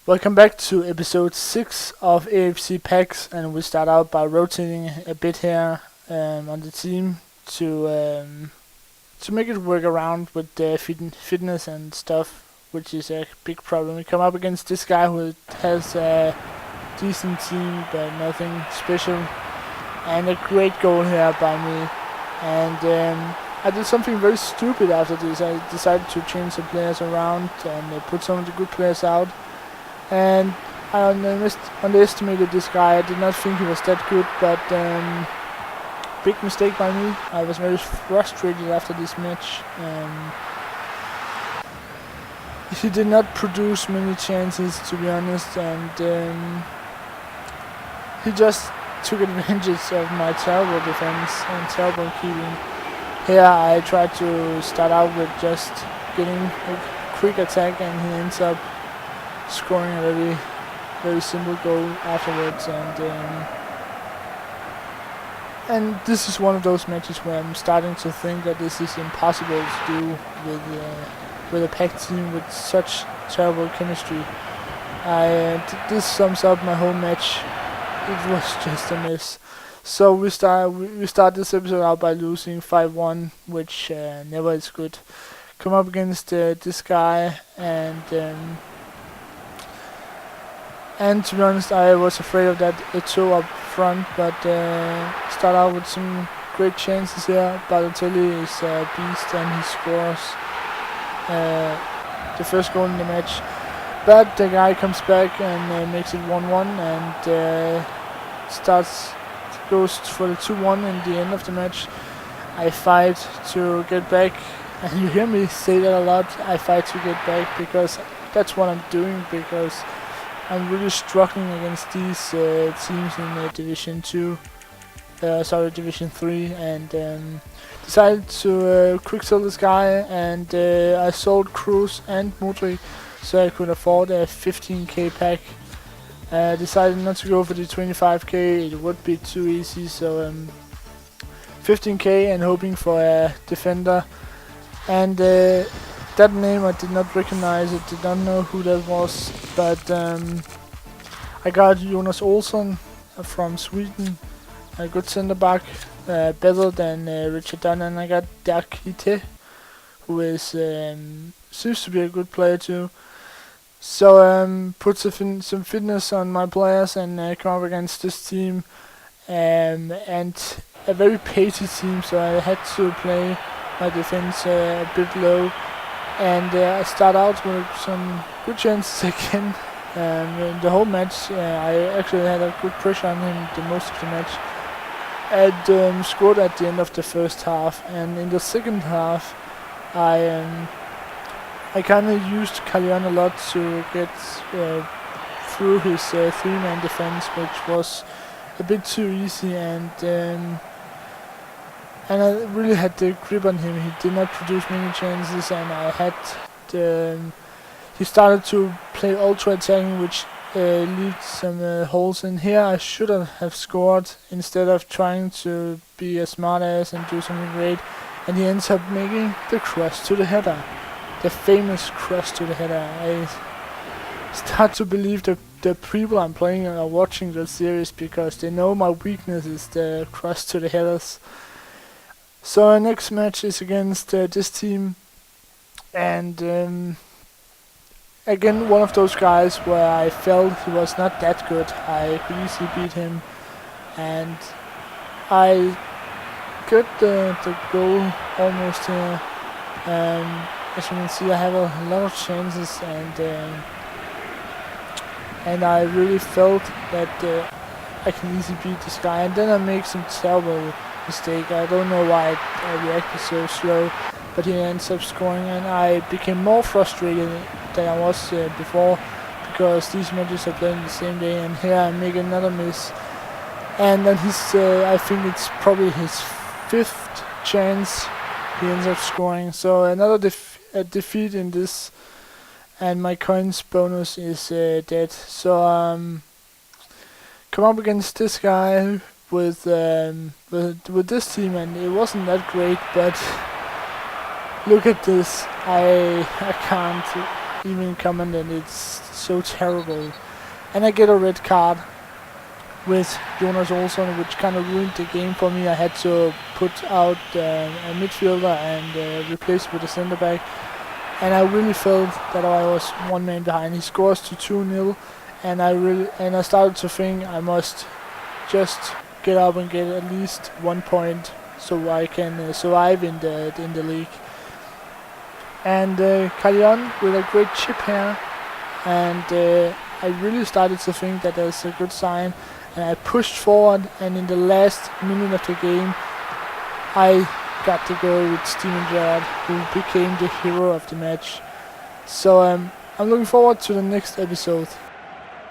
Welcome back to episode 6 of AFC Packs, and we start out by rotating a bit here on the team to make it work around with the fitness and stuff, which is a big problem. We come up against this guy who has a decent team but nothing special, and a great goal here by me. And I did something very stupid after this. I decided to change some players around and put some of the good players out. And I underestimated this guy. I did not think he was that good, but big mistake by me. I was very frustrated after this match. He did not produce many chances, to be honest, and he just took advantage of my terrible defense and terrible keeping. Here I tried to start out with just getting a quick attack, and he ends up scoring a very, very simple goal afterwards. And this is one of those matches where I'm starting to think that this is impossible to do with a pack team with such terrible chemistry. This sums up my whole match. It was just a mess. So we start this episode out by losing 5-1, which never is good. Come up against this guy, and to be honest, I was afraid of that Eto up front, but start out with some great chances here. Balotelli is a beast, and he scores the first goal in the match. But the guy comes back and makes it 1-1, and goes for the 2-1 in the end of the match. I fight to get back, and you hear me say that a lot. I fight to get back because that's what I'm doing, because I'm really struggling against these teams in Division 3, and decided to quick sell this guy, and I sold Cruz and Modric so I could afford a 15k pack. Decided not to go for the 25k, it would be too easy, so 15k and hoping for a defender. And that name I did not recognize, I did not know who that was, but I got Jonas Olsson from Sweden, a good center back, better than Richard Dunn, and I got Dirk Ite, who is seems to be a good player too. So put some fitness on my players and come up against this team, and a very pacey team, so I had to play my defense a bit low, and I start out with some good chances again. In the whole match, I actually had a good pressure on him the most of the match, and scored at the end of the first half. And in the second half, I kind of used Carleon a lot to get through his three-man defense, which was a bit too easy, and I really had the grip on him. He did not produce many chances, and I had he started to play ultra attacking, which left some holes in here. I should have scored instead of trying to be a smart ass and do something great, and he ends up making the cross to the header. The famous cross to the header. I start to believe that the people I'm playing are watching the series, because they know my weakness is the cross to the headers. So our next match is against this team, and again one of those guys where I felt he was not that good. I could easily beat him, and I got the goal almost here. As you can see, I have a lot of chances, and I really felt that I can easily beat this guy. And then I make some terrible mistake. I don't know why I reacted so slow, but he ends up scoring, and I became more frustrated than I was before, because these matches are playing the same day, and here I make another miss. And then I think it's probably his 5th chance he ends up scoring. So another defeat in this, and my coins bonus is dead. So come up against this guy with this team, and it wasn't that great, but look at this. I can't even commented it's so terrible. And I get a red card with Jonas Olsson, which kind of ruined the game for me. I had to put out a midfielder and replace with a centre back, and I really felt that I was one man behind. He scores to 2-0, and I started to think I must just get up and get at least 1 point so I can survive in the league. And Carrion with a great chip here, and I really started to think that that's a good sign. And I pushed forward, and in the last minute of the game, I got the goal with Steven Gerrard, who became the hero of the match. So I'm looking forward to the next episode.